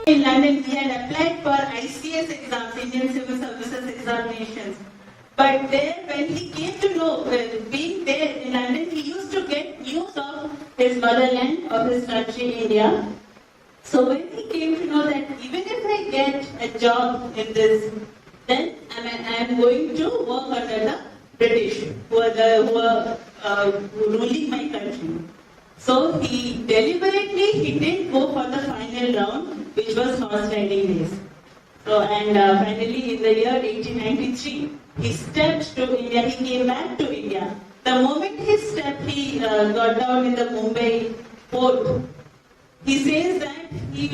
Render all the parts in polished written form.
In London, he had applied for ICS exams, Indian Civil Services examinations. But there, when he came to know, being there in London, he used to get news of his motherland, of his country, India. So when he came to know that even if I get a job in this, then I am going to work under the British, who are ruling my country. So he deliberately didn't go for the final round, which was horse riding race. So finally in the year 1893, he stepped to India. He came back to India. The moment he stepped, he got down in the Mumbai port. He says that he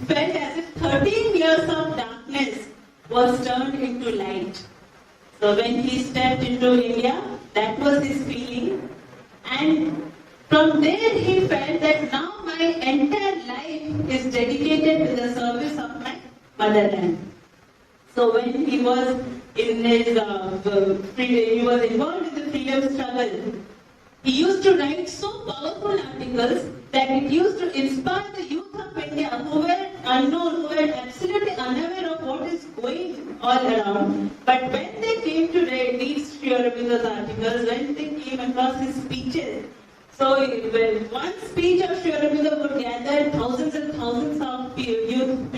felt as if 13 years of darkness was turned into light. So when he stepped into India, that was his feeling. And from there he felt that now my entire life is dedicated to the service of my motherland. So when he was in his he was involved in the freedom struggle, he used to write so powerful articles that it used to inspire the youth of India who were unknown, who were absolutely unaware of what is going all around. But when they came to read Sri Aurobindo's articles, when they came across his speeches, so one speech of Sri Aurobindo would gather thousands and thousands of youth,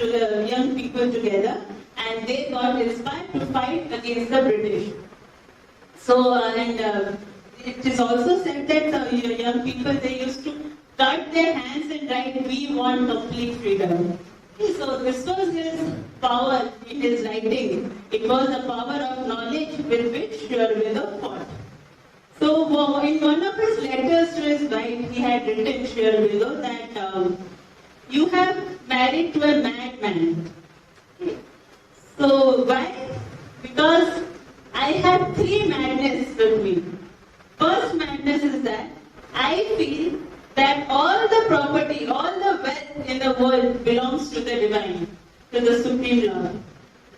young people together, and they got inspired to fight against the British. So, it is also said that young people, they used to cut their hands and write, "We want complete freedom." So this was his power in his writing. It was the power of knowledge with which Sri Aurobindo fought. So in one of his letters to his wife, he had written, Sri Aurobindo, that you have married to a madman. So why? Because I have three madnesses with me. First madness is that I feel that all the property, all the wealth in the world belongs to the divine, to the Supreme Lord.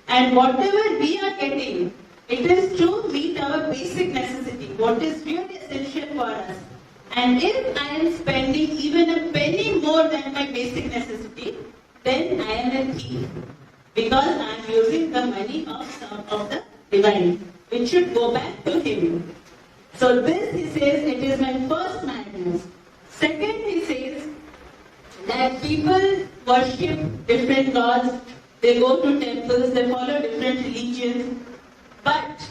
And whatever we are getting, it is to meet our basic necessity, what is really essential for us. And if I am spending even a penny more than my basic necessity, then I am a thief. Because I am using the money of the divine, which should go back to him. So this, he says, it is my first madness. Second, he says that people worship different gods, they go to temples, they follow different religions. But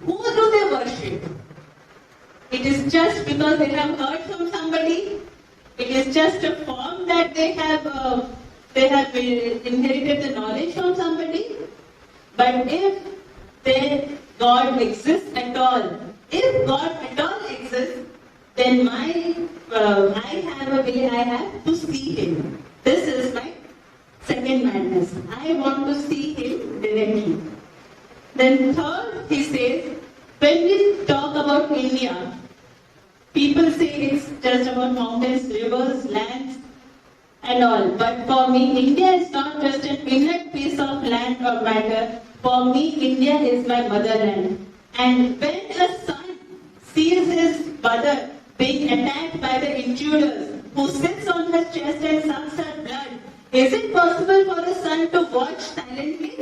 who do they worship? It is just because they have heard from somebody. It is just a form that they have inherited the knowledge from somebody. But if their God exists at all, if God at all exists, then I have a way I have to see Him. This is my second madness. I want to see Him directly. Then third, he says, when we talk about India, people say it's just about mountains, rivers, lands, and all. But for me, India is not just an inert piece of land or matter. For me, India is my motherland. And when a son sees his mother being attacked by the intruders, who sits on her chest and sucks her blood, is it possible for a son to watch silently?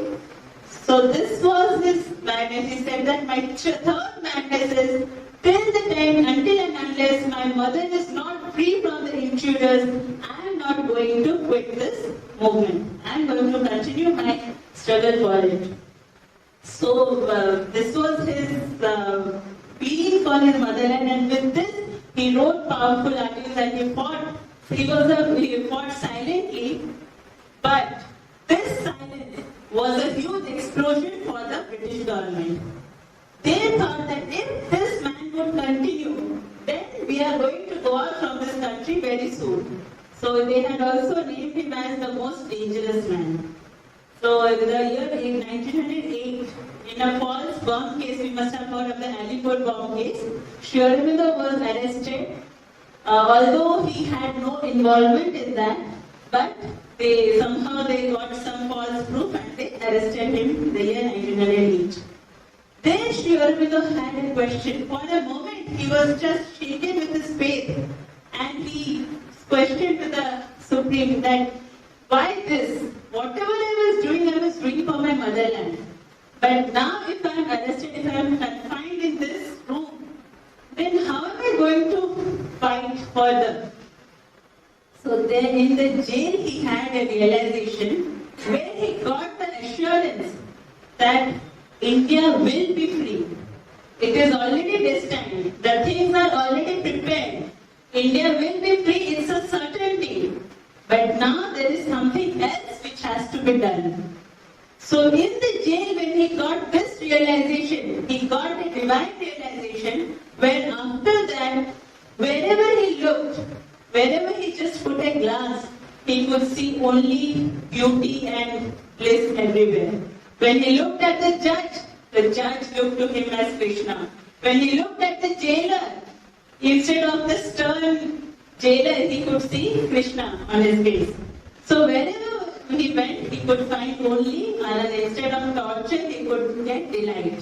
So this was his madness. He said that my third madness is, till the time, until and unless my mother is not free from the intruders, I am not going to quit this movement. I am going to continue my struggle for it. So this was his feeling for his motherland, and with this he wrote powerful articles and he fought. He fought silently, but this silence was a huge explosion for the British government. They thought that if this man would continue, then we are going to go out from this country very soon. So they had also named him as the most dangerous man. So in the year 1908, in a false bomb case, we must have heard of the Alipur bomb case, Sri Aurobindo was arrested, although he had no involvement in that, but somehow they got some false proof and they arrested him in the year 1908. Then Sri Aurobindo had a question. For a moment, he was just shaken with his faith, and he questioned to the Supreme that why this? Whatever I was doing for my motherland. But now if I am arrested, if I am confined in this room, then how am I going to fight further? So then in the jail he had a realization where he got the assurance that India will be free. It is already destined. The things are already prepared. India will be free, it's a certainty. But now there is something else which has to be done. So in the jail when he got this realization, he got a divine realization where after that, wherever he looked, wherever he just put a glass, he could see only beauty and bliss everywhere. When he looked at the judge looked to him as Krishna. When he looked at the jailer, instead of the stern jailer, he could see Krishna on his face. So wherever he went, he could find only Anand. Instead of torture, he could get delight.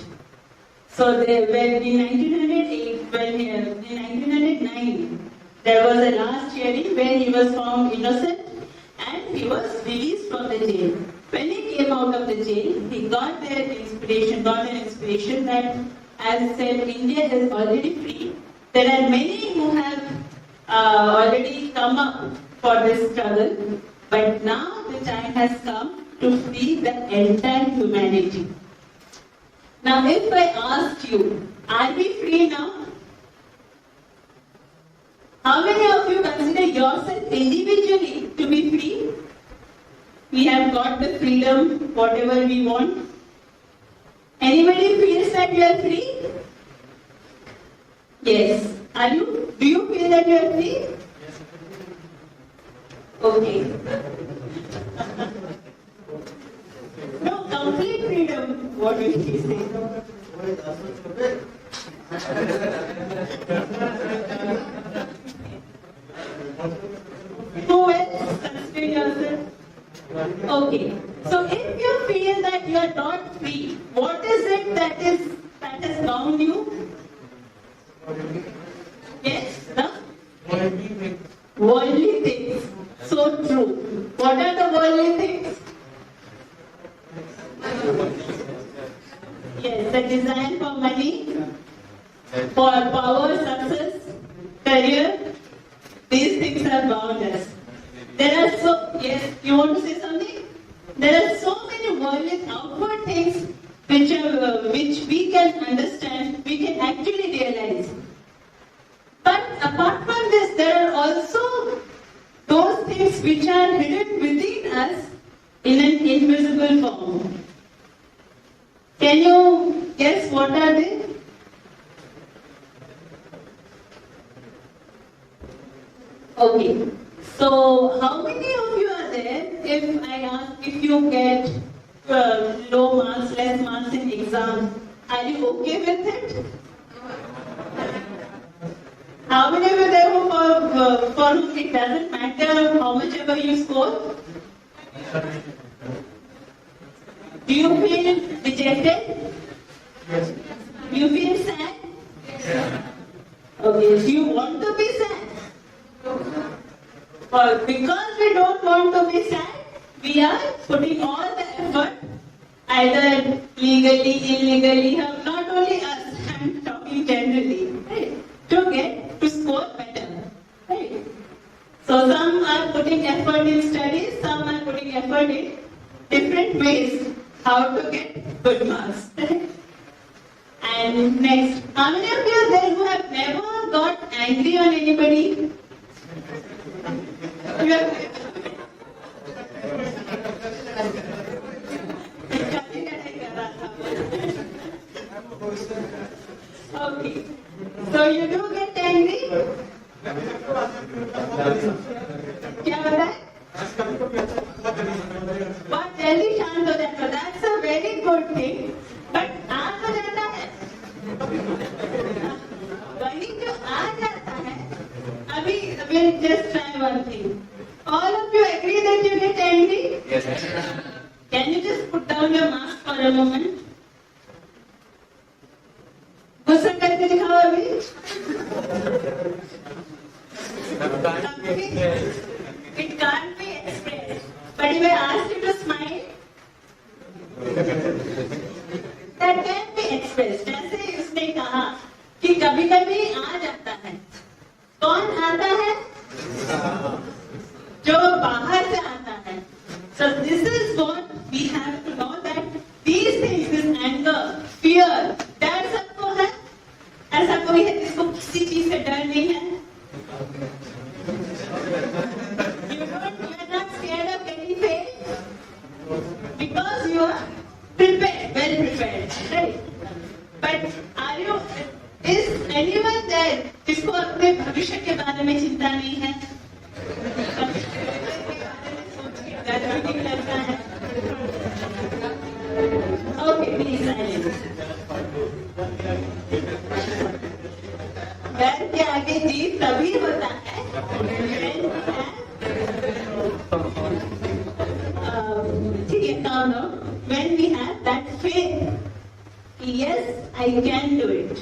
So when in 1909, there was a last hearing where he was found innocent and he was released from the jail. When he came out of the jail, he got an inspiration that, as I said, India is already free. There are many who have already come up for this struggle, but now the time has come to free the entire humanity. Now, if I asked you, are we free now? How many of you consider yourself individually to be free? We have got the freedom, whatever we want. Anybody feels that you are free? Yes. Are you? Do you feel that you are free? Yes. Okay. No, complete freedom. What will he say? Who else consider yourself? Okay. So if you feel that you are not free, what is it that has bound you? Yes, the worldly things. So true. What are the worldly things? Yes, the desire for money, for power, success, career. These things are bound us. Yes, you want to say something? There are so many worldly outward things which we can understand, we can actually realize. But apart from this, there are also those things which are hidden within us in an invisible form. Can you guess what are they? Okay. So, how many of you are there if I ask if you get low marks, less marks in exam, are you okay with it? How many of you are there for whom it doesn't matter how much ever you score? Do you feel dejected? Yes. Do you feel sad? Yes. Okay. Do you want to be sad? Well, because we don't want to be sad, we are putting all the effort, either legally, illegally, not only us, I'm talking generally, right, to score better. Right? So some are putting effort in studies, some are putting effort in different ways how to get good marks. And next, how many of you are there who have never got angry on anybody? Okay. So you do get angry? क्या बता है? बहुत जल्दी शांत हो जाता है. That's a very good thing. But आग हो जाता है. वही जो आ जाता है. अभी we'll just try one thing. All of you agree that you get angry? Yes. Can you just put down your mask for a moment? गुस्सा करके दिखाओ अभी. It can't be expressed. But डर नहीं है? You are not scared of getting failed because you are prepared, well prepared, right? But is anyone there जिसको अपने भविष्य के बारे में चिंता नहीं है? डर भी लगता है? Okay, please silence. डर के आगे जीत तभी होता है ठीक है काम लो when we have that faith yes I can do it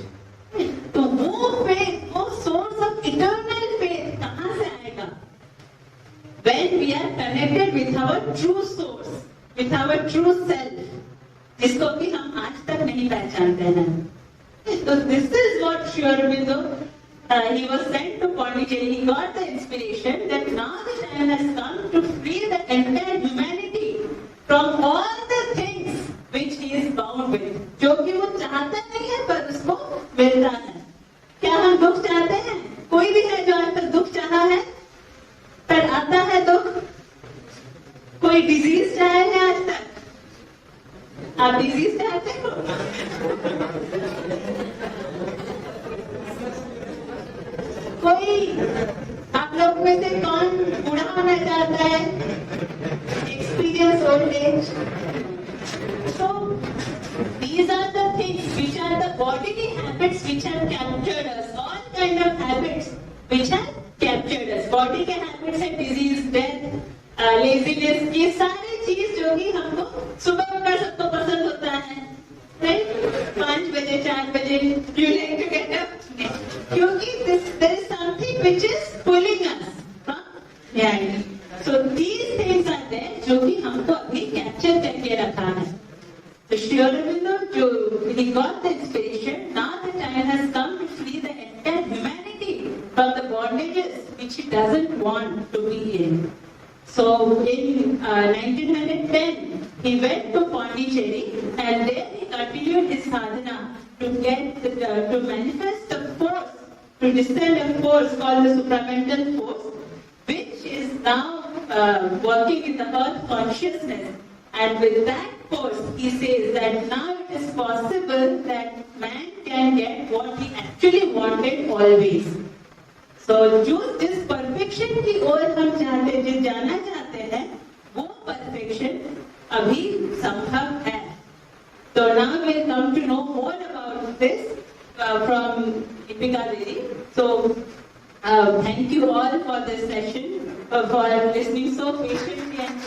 तो वो faith वो source of eternal faith कहाँ से आएगा when we are connected with our true source with our true self जिसको भी हम आज तक नहीं पहचानते हैं so this is what Sri Aurobindo he was sent to Pondicherry. He got the inspiration that now the time has come to free the entire humanity from all the things which he is bound with. जो कि वो चाहता नहीं है पर उसको मिलता है. क्या हम दुख चाहते हैं? कोई भी है जो आज तक दुख चाहा है? पर आता है दुख? कोई डिजीज चाहे है आज तक? आप डिजीज चाहते हो? कोई आप लोग में से कौन बूढ़ा होना चाहता है? Experience old age. So these are the things which are the bodily habits which have captured us. All kind of habits which have captured us. Body के habits है disease, death, laziness. ये सारे चीज जो कि हमको सुबह उठकर सबको पसंद होता है, right? 5 बजे 4 बजे you like to get up. क्योंकि there is something which is pulling us. Yeah. So these things are there जो कि हमको अभी कैप्चर करके रखा है. So Sri Aurobindo, he got the inspiration. Now the time has come to free the entire humanity from the bondages which he doesn't want to be in. So in 1910, he went to Pondicherry and there he continued his sadhana to get to manifest the force, to descend a force called the supramental force, which is now working in the earth consciousness. And with that force, he says that now it is possible that man can get what he actually wanted always. So जिस perfection की ओर हम जाना चाहते हैं, वो perfection अभी संभव है. So now we'll come to know more about this from Deepika Devi. So thank you all for this session, for listening so patiently and